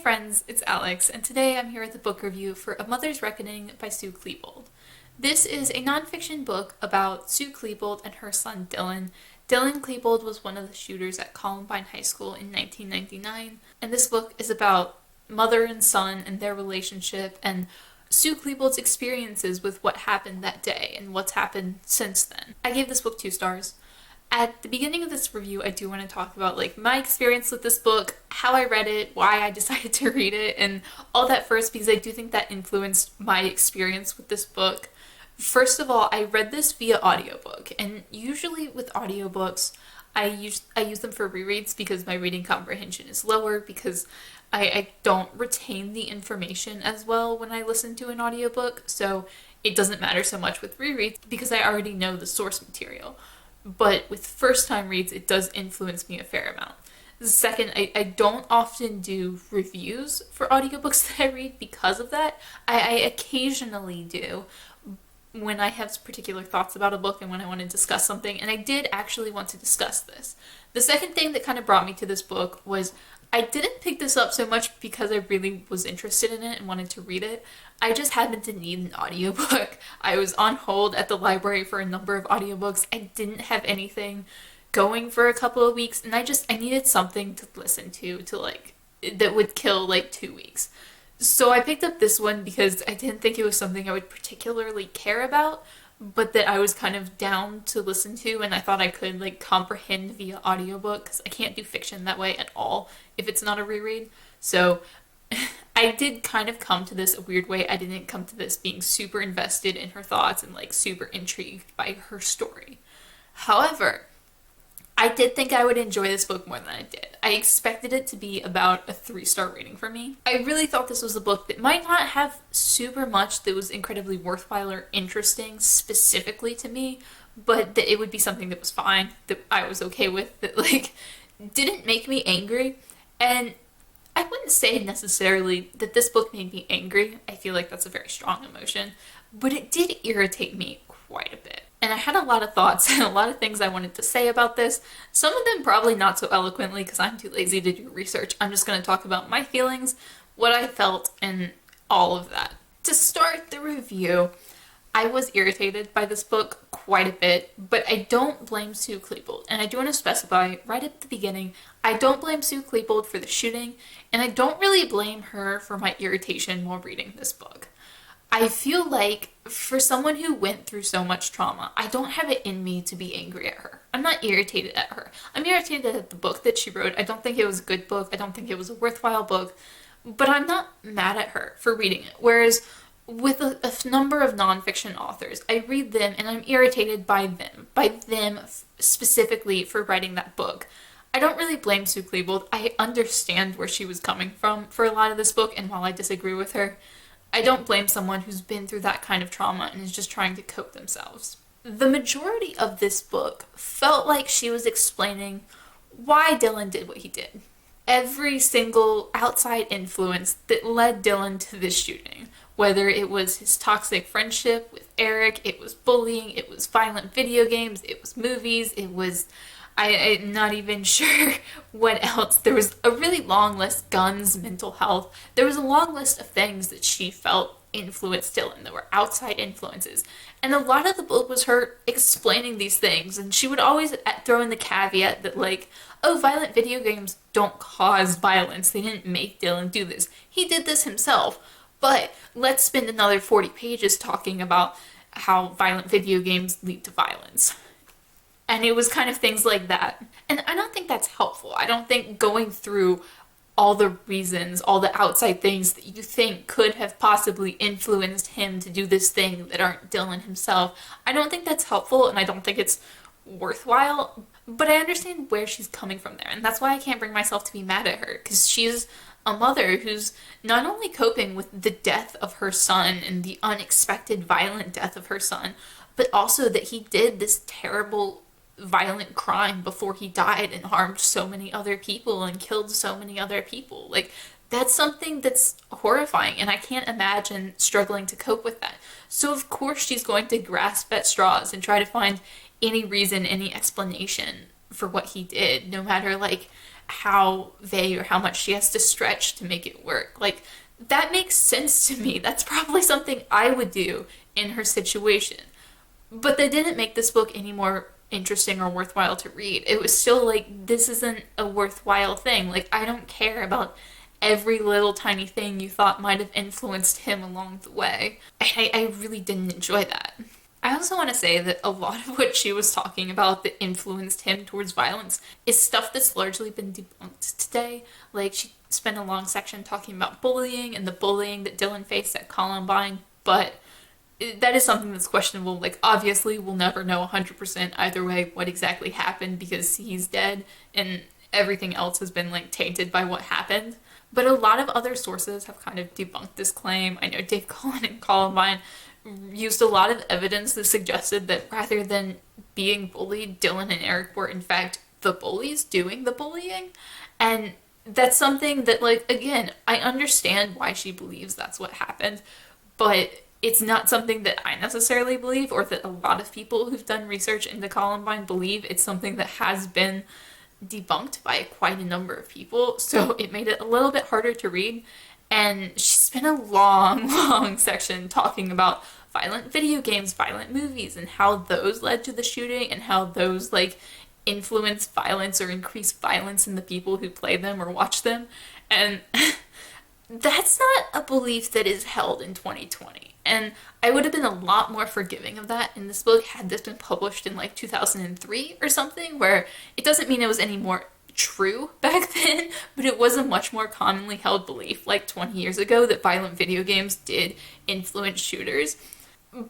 friends, it's Alex, and today I'm here with a book review for A Mother's Reckoning by Sue Klebold. This is a nonfiction book about Sue Klebold and her son Dylan. Dylan Klebold was one of the shooters at Columbine High School in 1999, and this book is about mother and son and their relationship and Sue Klebold's experiences with what happened that day and what's happened since then. I gave this book 2 stars. At the beginning of this review, I do want to talk about my experience with this book, how I read it, why I decided to read it, and all that first, because I do think that influenced my experience with this book. First of all, I read this via audiobook, and usually with audiobooks, I use them for rereads because my reading comprehension is lower, because I don't retain the information as well when I listen to an audiobook, so it doesn't matter so much with rereads because I already know the source material. But with first-time reads, it does influence me a fair amount. Second, I don't often do reviews for audiobooks that I read because of that. I occasionally do when I have particular thoughts about a book and when I want to discuss something, and I did actually want to discuss this. The second thing that kind of brought me to this book was I didn't pick this up so much because I really was interested in it and wanted to read it. I just happened to need an audiobook. I was on hold at the library for a number of audiobooks. I didn't have anything going for a couple of weeks, and I needed something to listen to that would kill 2 weeks. So I picked up this one because I didn't think it was something I would particularly care about, but that I was kind of down to listen to, and I thought I could comprehend via audiobook, because I can't do fiction that way at all if it's not a reread. So I did kind of come to this a weird way. I didn't come to this being super invested in her thoughts and super intrigued by her story. However, I did think I would enjoy this book more than I did. I expected it to be about a 3-star rating for me. I really thought this was a book that might not have super much that was incredibly worthwhile or interesting specifically to me, but that it would be something that was fine, that I was okay with, that didn't make me angry. And I wouldn't say necessarily that this book made me angry. I feel like that's a very strong emotion, but it did irritate me quite a bit. And I had a lot of thoughts and a lot of things I wanted to say about this. Some of them probably not so eloquently because I'm too lazy to do research. I'm just going to talk about my feelings, what I felt, and all of that. To start the review, I was irritated by this book quite a bit, but I don't blame Sue Klebold. And I do want to specify right at the beginning, I don't blame Sue Klebold for the shooting, and I don't really blame her for my irritation while reading this book. I feel like for someone who went through so much trauma, I don't have it in me to be angry at her. I'm not irritated at her. I'm irritated at the book that she wrote. I don't think it was a good book. I don't think it was a worthwhile book. But I'm not mad at her for reading it. Whereas with a number of nonfiction authors, I read them and I'm irritated by them specifically for writing that book. I don't really blame Sue Klebold. I understand where she was coming from for a lot of this book, and while I disagree with her, I don't blame someone who's been through that kind of trauma and is just trying to cope themselves. The majority of this book felt like she was explaining why Dylan did what he did. Every single outside influence that led Dylan to this shooting, whether it was his toxic friendship with Eric, it was bullying, it was violent video games, it was movies, it was I'm not even sure what else. There was a really long list. Guns, mental health. There was a long list of things that she felt influenced Dylan. There were outside influences. And a lot of the book was her explaining these things. And she would always throw in the caveat that violent video games don't cause violence. They didn't make Dylan do this. He did this himself. But let's spend another 40 pages talking about how violent video games lead to violence. And it was kind of things like that. And I don't think that's helpful. I don't think going through all the reasons, all the outside things that you think could have possibly influenced him to do this thing that aren't Dylan himself, I don't think that's helpful, and I don't think it's worthwhile. But I understand where she's coming from there, and that's why I can't bring myself to be mad at her, because she's a mother who's not only coping with the death of her son and the unexpected violent death of her son, but also that he did this terrible violent crime before he died and harmed so many other people and killed so many other people. That's something that's horrifying, and I can't imagine struggling to cope with that. So of course she's going to grasp at straws and try to find any reason, any explanation for what he did, no matter how vague or how much she has to stretch to make it work. Like, that makes sense to me. That's probably something I would do in her situation. But that didn't make this book any more interesting or worthwhile to read. It was still like, this isn't a worthwhile thing. Like, I don't care about every little tiny thing you thought might have influenced him along the way. I really didn't enjoy that. I also want to say that a lot of what she was talking about that influenced him towards violence is stuff that's largely been debunked today. Like, she spent a long section talking about bullying and the bullying that Dylan faced at Columbine, but that is something that's questionable. Like, obviously, we'll never know 100% either way what exactly happened because he's dead and everything else has been, like, tainted by what happened. But a lot of other sources have kind of debunked this claim. I know Dave Cullen and Columbine used a lot of evidence that suggested that rather than being bullied, Dylan and Eric were in fact the bullies doing the bullying. And that's something that, like, again, I understand why she believes that's what happened, but it's not something that I necessarily believe or that a lot of people who've done research into Columbine believe. It's something that has been debunked by quite a number of people, so it made it a little bit harder to read. And she spent a long, long section talking about violent video games, violent movies, and how those led to the shooting and how those, like, influence violence or increase violence in the people who play them or watch them. And that's not a belief that is held in 2020. And I would have been a lot more forgiving of that in this book had this been published in like 2003 or something, where it doesn't mean it was any more true back then, but it was a much more commonly held belief like 20 years ago that violent video games did influence shooters.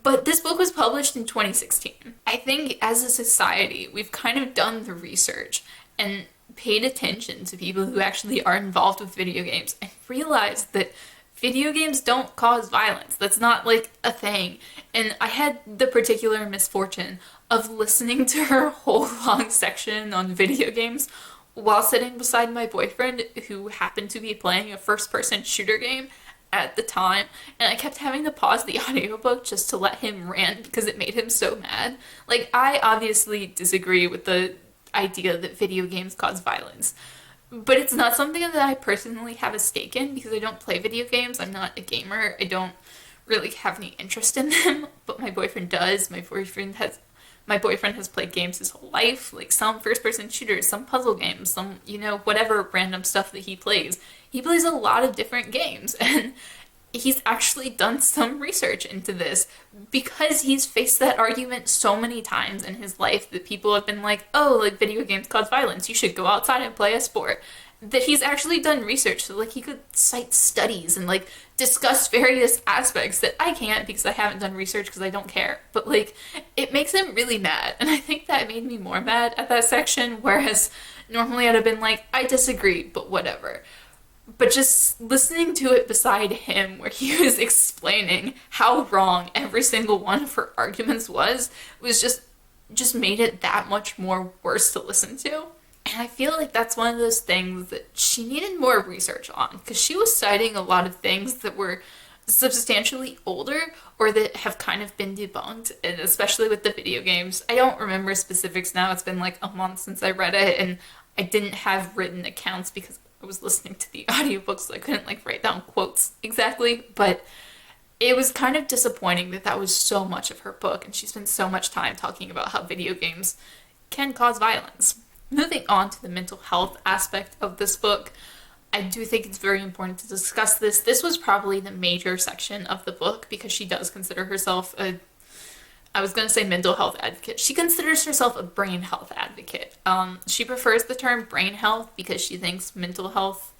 But this book was published in 2016. I think as a society, we've kind of done the research and paid attention to people who actually are involved with video games and realized that video games don't cause violence. That's not like a thing. And I had the particular misfortune of listening to her whole long section on video games while sitting beside my boyfriend who happened to be playing a first-person shooter game at the time, and I kept having to pause the audiobook just to let him rant because it made him so mad. Like, I obviously disagree with the idea that video games cause violence, but it's not something that I personally have a stake in because I don't play video games. I'm not a gamer. I don't really have any interest in them, but my boyfriend does. My boyfriend has played games his whole life, like some first-person shooters, some puzzle games, some, whatever random stuff that he plays. He plays a lot of different games, and he's actually done some research into this because he's faced that argument so many times in his life that people have been like, oh, like, video games cause violence, you should go outside and play a sport. That he's actually done research, so, like, he could cite studies and, like, discuss various aspects that I can't because I haven't done research because I don't care. But, like, it makes him really mad, and I think that made me more mad at that section, whereas normally I'd have been like, I disagree, but whatever. But just listening to it beside him where he was explaining how wrong every single one of her arguments was just made it that much more worse to listen to. And I feel like that's one of those things that she needed more research on, because she was citing a lot of things that were substantially older or that have kind of been debunked, and especially with the video games. I don't remember specifics now. It's been like a month since I read it, and I didn't have written accounts because I was listening to the audiobook, so I couldn't, like, write down quotes exactly, but it was kind of disappointing that was so much of her book, and she spent so much time talking about how video games can cause violence. Moving on to the mental health aspect of this book, I do think it's very important to discuss this. This was probably the major section of the book because she does consider herself I was going to say mental health advocate. She considers herself a brain health advocate. She prefers the term brain health because she thinks mental health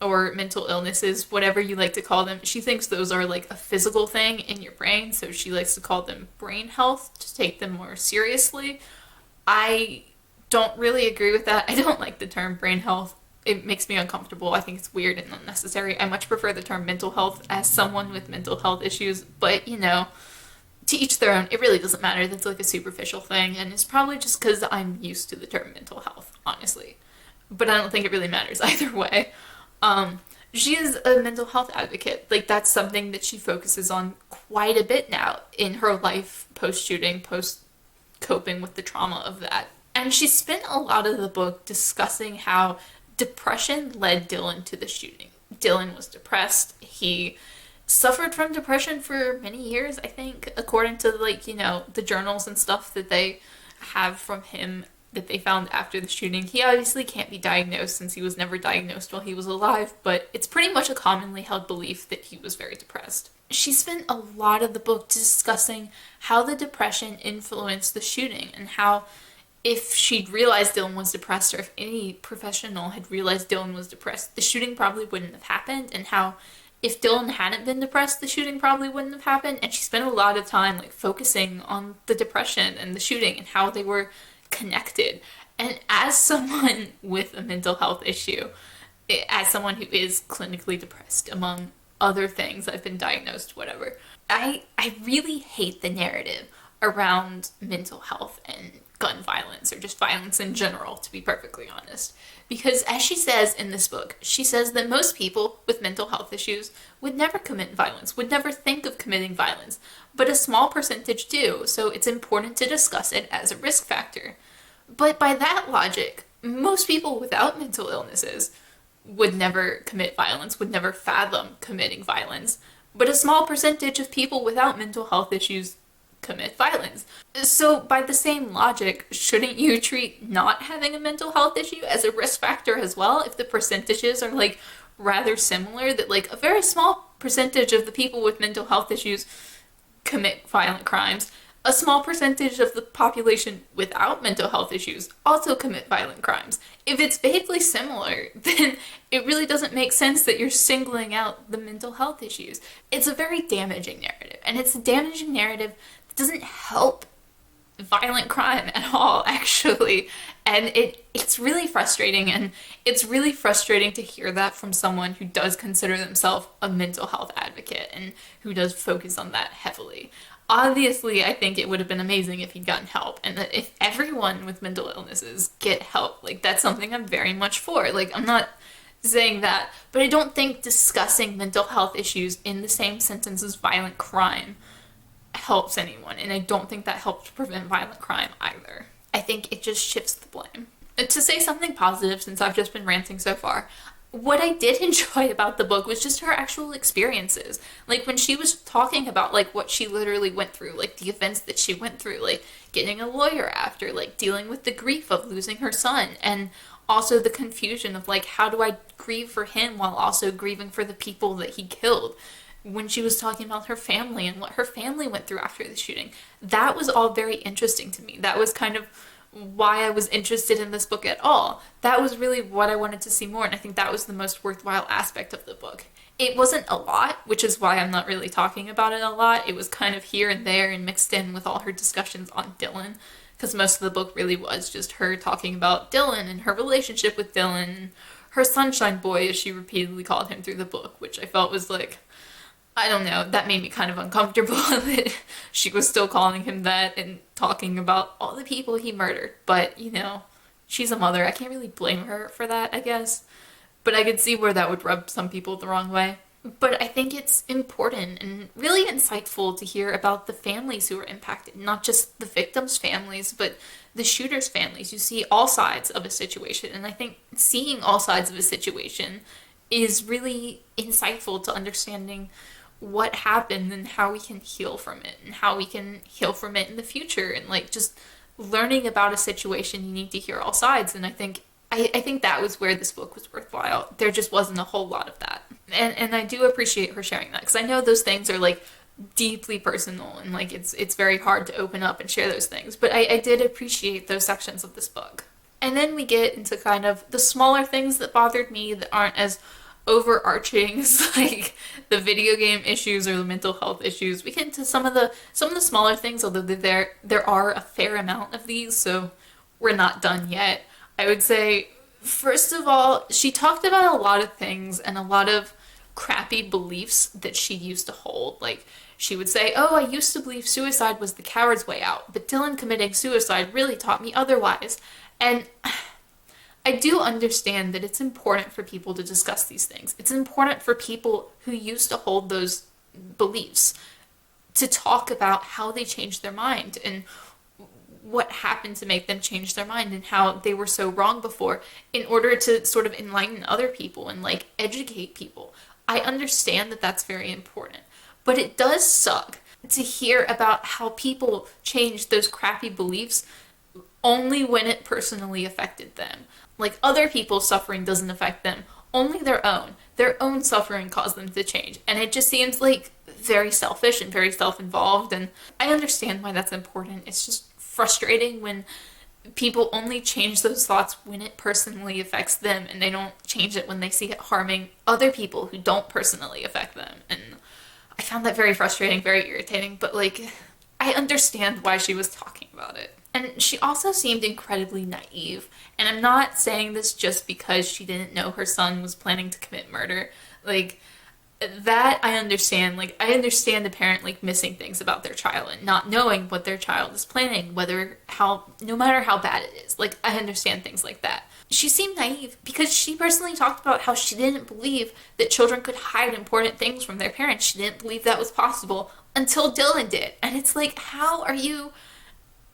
or mental illnesses, whatever you like to call them, she thinks those are like a physical thing in your brain, so she likes to call them brain health to take them more seriously. I don't really agree with that. I don't like the term brain health. It makes me uncomfortable. I think it's weird and unnecessary. I much prefer the term mental health as someone with mental health issues, but to each their own. It really doesn't matter. That's like a superficial thing, and it's probably just because I'm used to the term mental health, honestly. But I don't think it really matters either way. She is a mental health advocate. Like, that's something that she focuses on quite a bit now in her life post-shooting, post-coping with the trauma of that. And And she spent a lot of the book discussing how depression led Dylan to the shooting. Dylan was depressed. He suffered from depression for many years, I think, according to the journals and stuff that they have from him that they found after the shooting. He obviously can't be diagnosed since he was never diagnosed while he was alive, but it's pretty much a commonly held belief that he was very depressed. She spent a lot of the book discussing how the depression influenced the shooting and how if she'd realized Dylan was depressed, or if any professional had realized Dylan was depressed, the shooting probably wouldn't have happened, and how if Dylan hadn't been depressed, the shooting probably wouldn't have happened. And she spent a lot of time focusing on the depression and the shooting and how they were connected. And as someone with a mental health issue, as someone who is clinically depressed, among other things, I've been diagnosed, whatever, I really hate the narrative around mental health and gun violence, or just violence in general, to be perfectly honest. Because as she says in this book, she says that most people with mental health issues would never commit violence, would never think of committing violence, but a small percentage do, so it's important to discuss it as a risk factor. But by that logic, most people without mental illnesses would never commit violence, would never fathom committing violence, but a small percentage of people without mental health issues commit violence. So by the same logic, shouldn't you treat not having a mental health issue as a risk factor as well, if the percentages are rather similar, that a very small percentage of the people with mental health issues commit violent crimes, a small percentage of the population without mental health issues also commit violent crimes? If it's vaguely similar, then it really doesn't make sense that you're singling out the mental health issues. It's a very damaging narrative, and it's a damaging narrative doesn't help violent crime at all, actually. And it's really frustrating, and it's really frustrating to hear that from someone who does consider themselves a mental health advocate and who does focus on that heavily. Obviously, I think it would have been amazing if he'd gotten help, and that if everyone with mental illnesses get help, that's something I'm very much for. I'm not saying that, but I don't think discussing mental health issues in the same sentence as violent crime helps anyone, and I don't think that helps prevent violent crime either. I think it just shifts the blame. To say something positive, since I've just been ranting so far, what I did enjoy about the book was just her actual experiences. When she was talking about what she literally went through, the events that she went through, getting a lawyer after, dealing with the grief of losing her son, and also the confusion of how do I grieve for him while also grieving for the people that he killed. When she was talking about her family and what her family went through after the shooting, that was all very interesting to me. That was kind of why I was interested in this book at all. That was really what I wanted to see more, and I think that was the most worthwhile aspect of the book. It wasn't a lot, which is why I'm not really talking about it a lot. It was kind of here and there and mixed in with all her discussions on Dylan, because most of the book really was just her talking about Dylan and her relationship with Dylan, and her sunshine boy, as she repeatedly called him through the book, which I felt was I don't know, that made me kind of uncomfortable that she was still calling him that and talking about all the people he murdered. But, she's a mother. I can't really blame her for that, I guess. But I could see where that would rub some people the wrong way. But I think it's important and really insightful to hear about the families who were impacted. Not just the victims' families, but the shooters' families. You see all sides of a situation. And I think seeing all sides of a situation is really insightful to understanding what happened and how we can heal from it, and how we can heal from it in the future, and just learning about a situation, you need to hear all sides. And I think that was where this book was worthwhile. There just wasn't a whole lot of that, and I do appreciate her sharing that, because I know those things are deeply personal, and it's very hard to open up and share those things, but I did appreciate those sections of this book. And then we get into kind of the smaller things that bothered me that aren't as overarching as the video game issues or the mental health issues. We get into some of the smaller things, although there are a fair amount of these, so we're not done yet. I would say, first of all, she talked about a lot of things and a lot of crappy beliefs that she used to hold. She would say, oh, I used to believe suicide was the coward's way out, but Dylan committing suicide really taught me otherwise. And I do understand that it's important for people to discuss these things. It's important for people who used to hold those beliefs to talk about how they changed their mind and what happened to make them change their mind and how they were so wrong before in order to sort of enlighten other people and like educate people. I understand that that's very important, but it does suck to hear about how people changed those crappy beliefs only when it personally affected them. Like other people's suffering doesn't affect them, only their own. Their own suffering caused them to change. And it just seems like very selfish and very self-involved. And I understand why that's important. It's just frustrating when people only change those thoughts when it personally affects them and they don't change it when they see it harming other people who don't personally affect them. And I found that very frustrating, very irritating, but like, I understand why she was talking about it. And she also seemed incredibly naive. And I'm not saying this just because she didn't know her son was planning to commit murder. Like, that I understand. Like, I understand a parent, like, missing things about their child and not knowing what their child is planning, no matter how bad it is. Like, I understand things like that. She seemed naive because she personally talked about how she didn't believe that children could hide important things from their parents. She didn't believe that was possible until Dylan did. And it's like, how are you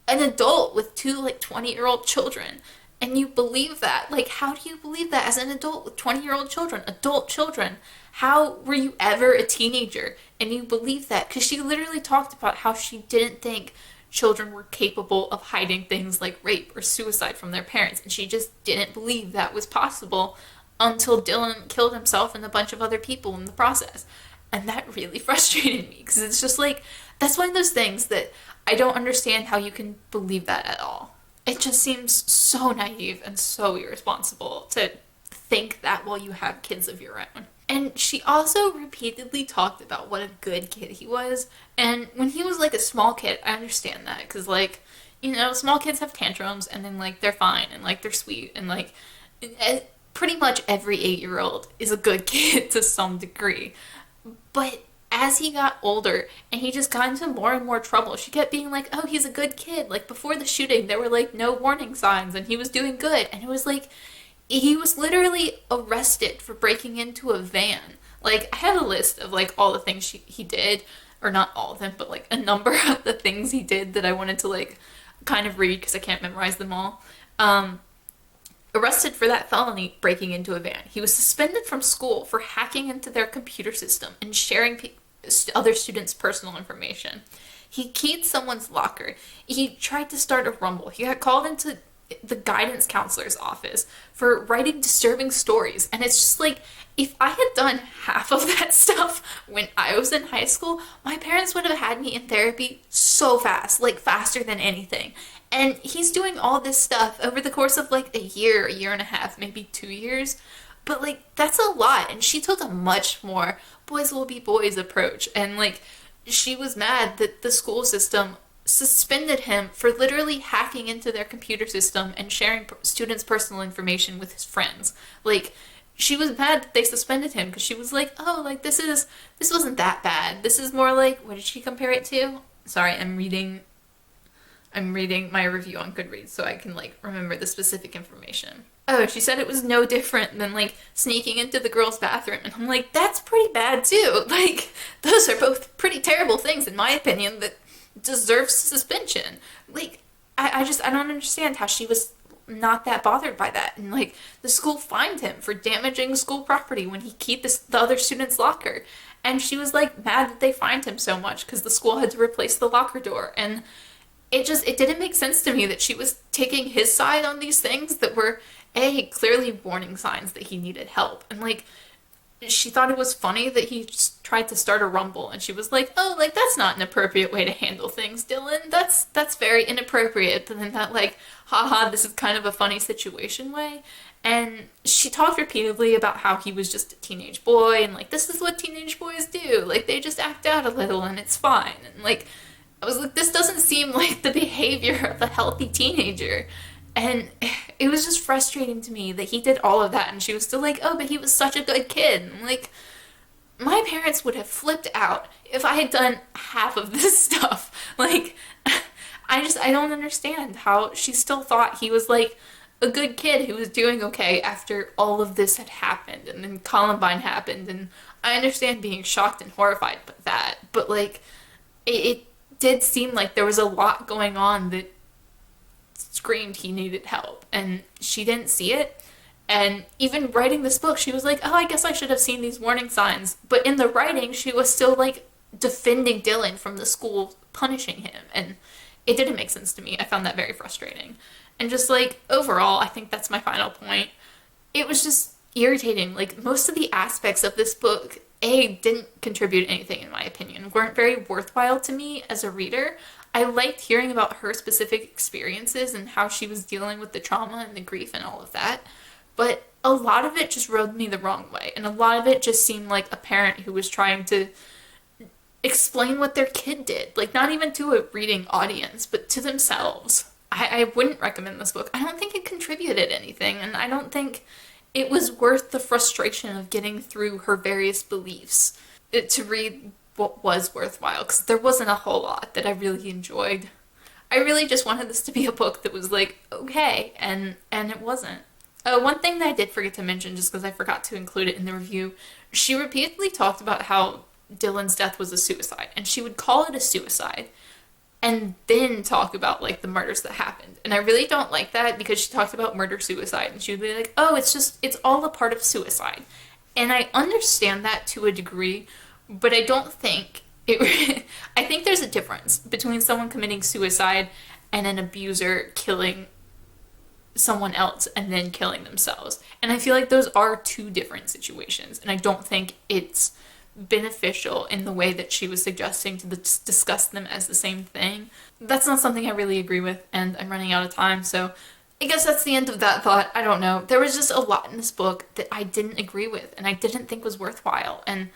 an adult with two, like, 20-year-old children? And you believe that? Like, how do you believe that as an adult with 20-year-old children, adult children? How were you ever a teenager and you believe that? Because she literally talked about how she didn't think children were capable of hiding things like rape or suicide from their parents. And she just didn't believe that was possible until Dylan killed himself and a bunch of other people in the process. And that really frustrated me because it's just like, that's one of those things that I don't understand how you can believe that at all. It just seems so naive and so irresponsible to think that while you have kids of your own. And she also repeatedly talked about what a good kid he was. And when he was like a small kid, I understand that. Because like, you know, small kids have tantrums and then like they're fine and like they're sweet. And like pretty much every 8-year-old is a good kid to some degree. But as he got older and he just got into more and more trouble, she kept being like, oh, he's a good kid. Like before the shooting, there were like no warning signs and he was doing good. And it was like, he was literally arrested for breaking into a van. Like, I have a list of, like, all the things he did. Or not all of them, but, like, a number of the things he did that I wanted to, like, kind of read because I can't memorize them all. Arrested for that felony, breaking into a van. He was suspended from school for hacking into their computer system and sharing other students' personal information. He keyed someone's locker. He tried to start a rumble. He got called into the guidance counselor's office for writing disturbing stories. And it's just like, if I had done half of that stuff when I was in high school, my parents would have had me in therapy so fast, like faster than anything. And he's doing all this stuff over the course of like a year and a half, maybe 2 years. But like, that's a lot. And she took a much more boys will be boys approach. And like, she was mad that the school system suspended him for literally hacking into their computer system and sharing students' personal information with his friends. Like, she was mad that they suspended him because she was like, oh, like, this wasn't that bad. This is more like, what did she compare it to? Sorry, I'm reading my review on Goodreads so I can, like, remember the specific information. Oh, she said it was no different than, like, sneaking into the girls' bathroom. And I'm like, that's pretty bad, too. Like, those are both pretty terrible things, in my opinion, that deserves suspension. Like, I don't understand how she was not that bothered by that. And like, the school fined him for damaging school property when he keyed the other student's locker. And she was like mad that they fined him so much because the school had to replace the locker door. And it didn't make sense to me that she was taking his side on these things that were clearly warning signs that he needed help. And like, she thought it was funny that he just tried to start a rumble, and she was like, oh, like, that's not an appropriate way to handle things, Dylan. That's very inappropriate. But then that, like, haha, this is kind of a funny situation way. And she talked repeatedly about how he was just a teenage boy, and, like, this is what teenage boys do. Like, they just act out a little, and it's fine. And, like, I was like, this doesn't seem like the behavior of a healthy teenager. And it was just frustrating to me that he did all of that, and she was still like, oh, but he was such a good kid. And like, my parents would have flipped out if I had done half of this stuff. Like, I don't understand how she still thought he was like a good kid who was doing okay after all of this had happened, and then Columbine happened, and I understand being shocked and horrified by that, but like, it did seem like there was a lot going on that screamed he needed help, and she didn't see it. And even writing this book, she was like, oh, I guess I should have seen these warning signs. But in the writing, she was still like defending Dylan from the school punishing him. And it didn't make sense to me. I found that very frustrating. And just like overall, I think that's my final point. It was just irritating. Like most of the aspects of this book, didn't contribute anything in my opinion, weren't very worthwhile to me as a reader. I liked hearing about her specific experiences and how she was dealing with the trauma and the grief and all of that. But a lot of it just rubbed me the wrong way. And a lot of it just seemed like a parent who was trying to explain what their kid did. Like, not even to a reading audience, but to themselves. I wouldn't recommend this book. I don't think it contributed anything. And I don't think it was worth the frustration of getting through her various beliefs to read what was worthwhile. Because there wasn't a whole lot that I really enjoyed. I really just wanted this to be a book that was like, okay. And it wasn't. One thing that I did forget to mention, just because I forgot to include it in the review, she repeatedly talked about how Dylan's death was a suicide, and she would call it a suicide, and then talk about, like, the murders that happened. And I really don't like that, because she talked about murder-suicide, and she would be like, oh, it's all a part of suicide. And I understand that to a degree, but I don't think I think there's a difference between someone committing suicide and an abuser killing someone else and then killing themselves. And I feel like those are two different situations, and I don't think it's beneficial in the way that she was suggesting to discuss them as the same thing. That's not something I really agree with, and I'm running out of time, so I guess that's the end of that thought. I don't know. There was just a lot in this book that I didn't agree with and I didn't think was worthwhile, and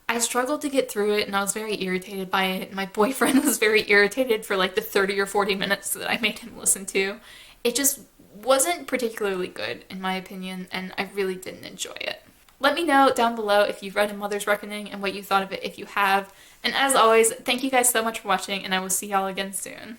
I struggled to get through it, and I was very irritated by it. My boyfriend was very irritated for like the 30 or 40 minutes that I made him listen to. It just wasn't particularly good, in my opinion, and I really didn't enjoy it. Let me know down below if you've read A Mother's Reckoning and what you thought of it if you have. And as always, thank you guys so much for watching, and I will see y'all again soon.